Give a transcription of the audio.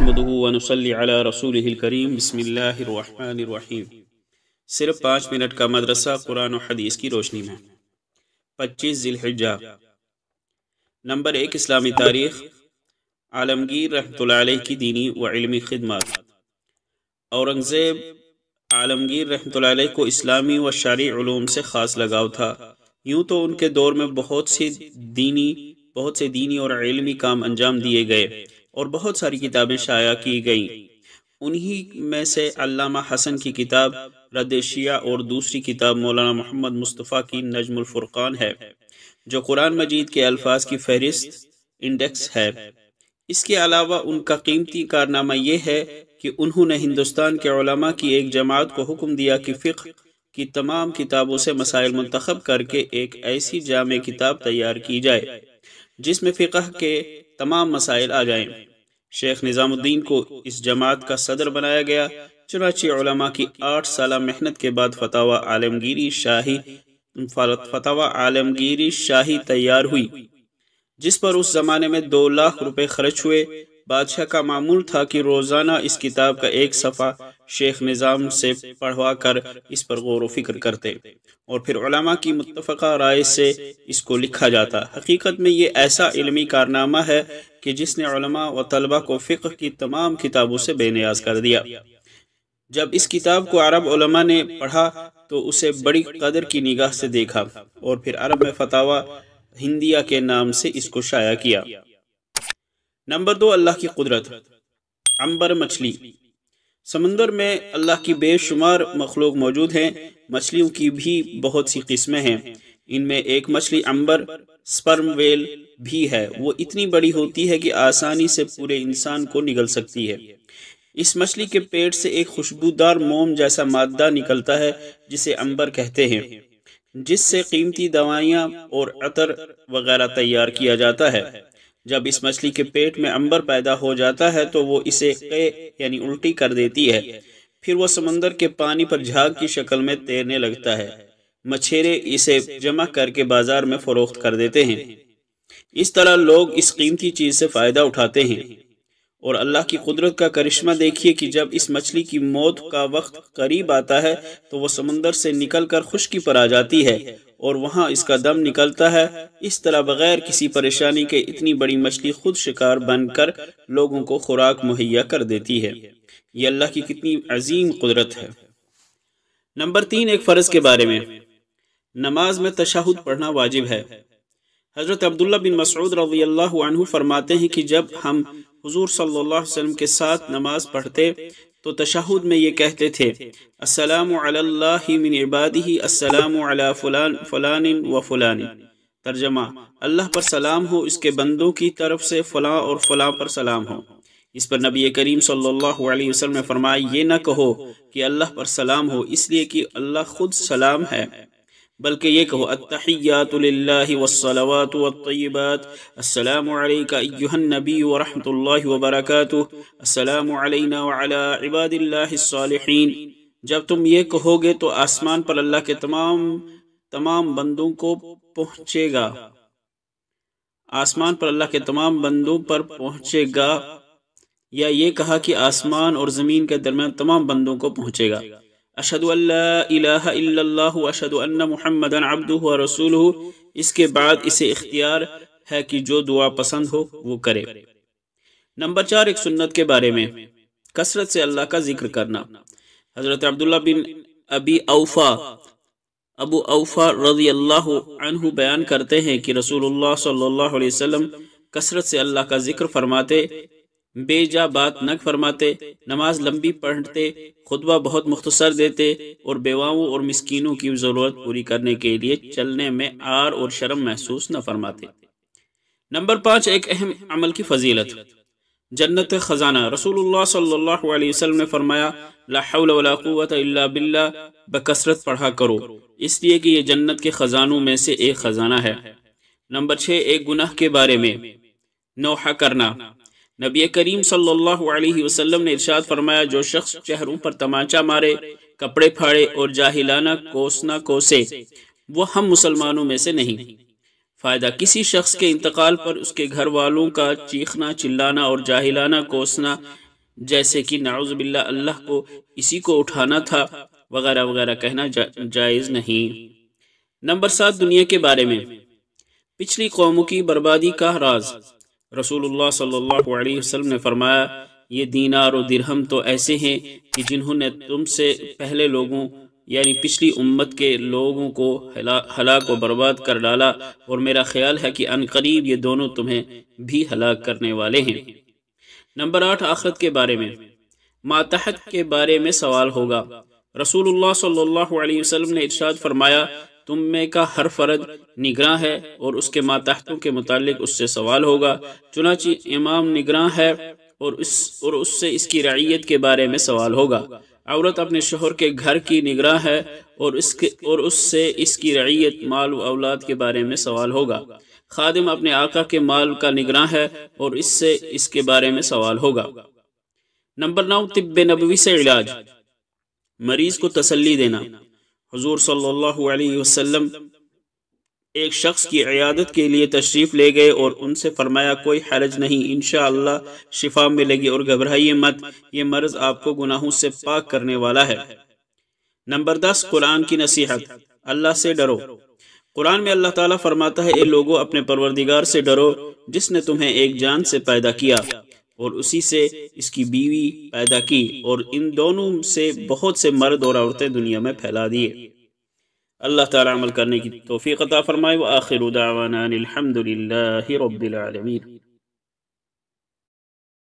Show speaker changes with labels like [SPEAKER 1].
[SPEAKER 1] نحمده ونصلي على رسوله الكريم بسم اللہ الرحمن الرحیم۔ صرف 5 منٹ کا مدرسہ قرآن و حدیث کی روشنی میں 25 ذی الحجہ۔ نمبر 1 اسلامی تاریخ۔ عالمگیر رحمۃ اللہ علیہ کی دینی و علمی خدمات۔ اورنگزیب عالمگیر رحمۃ اللہ علیہ کو اسلامی و شرعی علوم سے خاص لگاؤ تھا۔ یوں تو ان کے دور میں بہت سے دینی اور علمی کام انجام دیے گئے اور بہت ساری کتابیں شائع کی گئیں۔ انہی میں سے علامہ حسن کی کتاب رد شیعہ اور دوسری کتاب مولانا محمد مصطفیٰ کی نجم الفرقان ہے، جو قرآن مجید کے الفاظ کی فہرست انڈیکس ہے۔ اس کے علاوہ ان کا قیمتی کارنامہ یہ ہے کہ انہوں نے ہندوستان کے علماء کی ایک جماعت کو حکم دیا کہ فقہ کی تمام کتابوں سے مسائل منتخب کر کے ایک ایسی جامع کتاب تیار کی جائے جس میں فقہ کے تمام مسائل آ جائیں۔ شیخ نظام الدین کو اس جماعت کا صدر بنایا گیا۔ چنانچہ علماء کی 8 سالہ محنت کے بعد فتاوی عالمگیری شاہی تیار ہوئی، جس پر اس زمانے میں 2 لاکھ روپے خرچ ہوئے۔ بادشاہ کا معمول تھا کہ روزانہ اس کتاب کا ایک صفحہ شیخ نظام سے پڑھوا کر اس پر غور و فکر کرتے اور پھر علماء کی متفقہ رائے سے اس کو لکھا جاتا۔ حقیقت میں یہ ایسا علمی کارنامہ ہے کہ جس نے علماء و طلبہ کو فقہ کی تمام کتابوں سے بے نیاز کر دیا۔ جب اس کتاب کو عرب علماء نے پڑھا تو اسے بڑی قدر کی نگاہ سے دیکھا اور پھر عرب میں فتاوی ہندیہ کے نام سے اس کو شائع کیا۔ نمبر 2 اللہ کی قدرت۔ عنبر مچھلی۔ سمندر میں اللہ کی بے شمار مخلوق موجود ہیں۔ مچھلیوں کی بھی بہت سی قسمیں ہیں۔ ان میں ایک مچھلی عنبر سپرم ویل بھی ہے۔ وہ اتنی بڑی ہوتی ہے کہ آسانی سے پورے انسان کو نگل سکتی ہے۔ اس مچھلی کے پیٹ سے ایک خوشبودار موم جیسا مادہ نکلتا ہے جسے عنبر کہتے ہیں، جس سے قیمتی دوائیاں اور عطر وغیرہ تیار کیا جاتا ہے۔ جب اس مچھلی کے پیٹ میں عنبر پیدا ہو جاتا ہے تو وہ اسے یعنی الٹی کر دیتی ہے، پھر وہ سمندر کے پانی پر جھاگ کی شکل میں تیرنے لگتا ہے۔ مچھیرے اسے جمع کر کے بازار میں فروخت کر دیتے ہیں۔ اس طرح لوگ اس قیمتی چیز سے فائدہ اٹھاتے ہیں۔ اور اللہ کی قدرت کا کرشمہ دیکھیے کہ جب اس مچھلی کی موت کا وقت قریب آتا ہے تو وہ سمندر سے نکل کر خشکی پر آ جاتی ہے اور وہاں اس کا دم نکلتا ہے۔ اس طرح بغیر کسی پریشانی کے اتنی بڑی مچھلی خود شکار بن کر لوگوں کو خوراک مہیا کر دیتی ہے۔ یہ اللہ کی کتنی عظیم قدرت ہے۔ نمبر 3 ایک فرض کے بارے میں۔ نماز میں تشہد پڑھنا واجب ہے۔ حضرت عبداللہ بن مسعود رضی اللہ عنہ فرماتے ہیں کہ جب ہم حضور صلی اللہ علیہ وسلم کے ساتھ نماز پڑھتے تو تشہد میں یہ کہتے تھے: السلام علی اللہ من عبادہ السلام علی فلان فلان و فلان۔ ترجمہ: اللہ پر سلام ہو، اس کے بندوں کی طرف سے فلاں اور فلاں پر سلام ہو۔ اس پر نبی کریم صلی اللہ علیہ وسلم نے فرمایا: یہ نہ کہو کہ اللہ پر سلام ہو، اس لیے کہ اللہ خود سلام ہے، بلکہ یہ کہو: التحیات للہ والصلوات والطیبات، السلام علیک ایہا النبی ورحمۃ اللہ وبرکاتہ، السلام علینا وعلی عباد اللہ الصالحین۔ جب تم یہ کہو گے تو آسمان پر اللہ کے تمام بندوں کو پہنچے گا، آسمان پر اللہ کے تمام بندوں پر پہنچے گا، یا یہ کہا کہ آسمان اور زمین کے درمیان تمام بندوں کو پہنچے گا۔ اشہد ان لا الہ الا اللہ واشہد ان محمدا عبدہ ورسولہ۔ اس کے بعد اسے اختیار ہے کہ جو دعا پسند ہو وہ کرے۔ نمبر 4 ایک سنت کے بارے میں۔ کثرت سے اللہ کا ذکر کرنا۔ حضرت عبداللہ بن ابو اوفا رضی اللہ عنہ بیان کرتے ہیں کہ رسول اللہ صلی اللہ علیہ وسلم کثرت سے اللہ کا ذکر فرماتے، بے جا بات نہ فرماتے، نماز لمبی پڑھتے، خطبہ بہت مختصر دیتے اور بیواؤں اور مسکینوں کی ضرورت پوری کرنے کے لیے چلنے میں عار اور شرم محسوس نہ فرماتے۔ نمبر 5 ایک اہم عمل کی فضیلت۔ جنت خزانہ۔ رسول اللہ صلی اللہ علیہ وسلم نے فرمایا: لا حول ولا قوت الا باللہ، بکثرت پڑھا کرو، اس لیے کہ یہ جنت کے خزانوں میں سے ایک خزانہ ہے۔ نمبر 6 ایک گناہ کے بارے میں۔ نوحہ کرنا۔ نبی کریم صلی اللہ علیہ وسلم نے ارشاد فرمایا: جو شخص چہروں پر تمانچہ مارے، کپڑے پھاڑے اور جاہلانہ کوسنا کوسے، وہ ہم مسلمانوں میں سے نہیں۔ فائدہ: کسی شخص کے انتقال پر اس کے گھر والوں کا چیخنا چلانا اور جاہلانہ کوسنا جیسے کہ نعوذ باللہ اللہ کو اسی کو اٹھانا تھا وغیرہ وغیرہ کہنا جائز نہیں۔ نمبر 7، دنیا کے بارے میں پچھلی قوموں کی بربادی کا راز۔ رسول اللہ صلی اللہ علیہ وسلم نے فرمایا، یہ دینار و درہم تو ایسے ہیں کہ جنہوں نے تم سے پہلے لوگوں یعنی پچھلی امت کے لوگوں کو ہلاک و برباد کر ڈالا، اور میرا خیال ہے کہ عنقریب یہ دونوں تمہیں بھی ہلاک کرنے والے ہیں۔ نمبر 8، آخرت کے بارے میں ماتحت کے بارے میں سوال ہوگا۔ رسول اللہ صلی اللہ علیہ وسلم نے ارشاد فرمایا، تم میں کا ہر فرد نگراں ہے اور اس کے ماتحتوں کے متعلق اس سے سوال ہوگا۔ چنانچہ امام نگراں ہے اور اس سے اس کی رعیت کے بارے میں سوال ہوگا۔ عورت اپنے شوہر کے گھر کی نگراں ہے اور اس سے اس کی رعیت مال و اولاد کے بارے میں سوال ہوگا۔ خادم اپنے آقا کے مال کا نگراں ہے اور اس سے اس کے بارے میں سوال ہوگا۔ نمبر 9، طب نبوی سے علاج، مریض کو تسلی دینا۔ حضور صلی اللہ علیہ وسلم ایک شخص کی عیادت کے لیے تشریف لے گئے اور ان سے فرمایا، کوئی حرج نہیں، انشاءاللہ شفا ملے گی اور گھبرائیے مت، یہ مرض آپ کو گناہوں سے پاک کرنے والا ہے۔ نمبر 10، قرآن کی نصیحت، اللہ سے ڈرو۔ قرآن میں اللہ تعالیٰ فرماتا ہے، اے لوگو اپنے پروردگار سے ڈرو جس نے تمہیں ایک جان سے پیدا کیا اور اسی سے اس کی بیوی پیدا کی اور ان دونوں سے بہت سے مرد اور عورتیں دنیا میں پھیلا دیے۔ اللہ تعالیٰ عمل کرنے کی توفیق عطا فرمائے۔ وآخر دعوانا الحمد للہ رب العالمین۔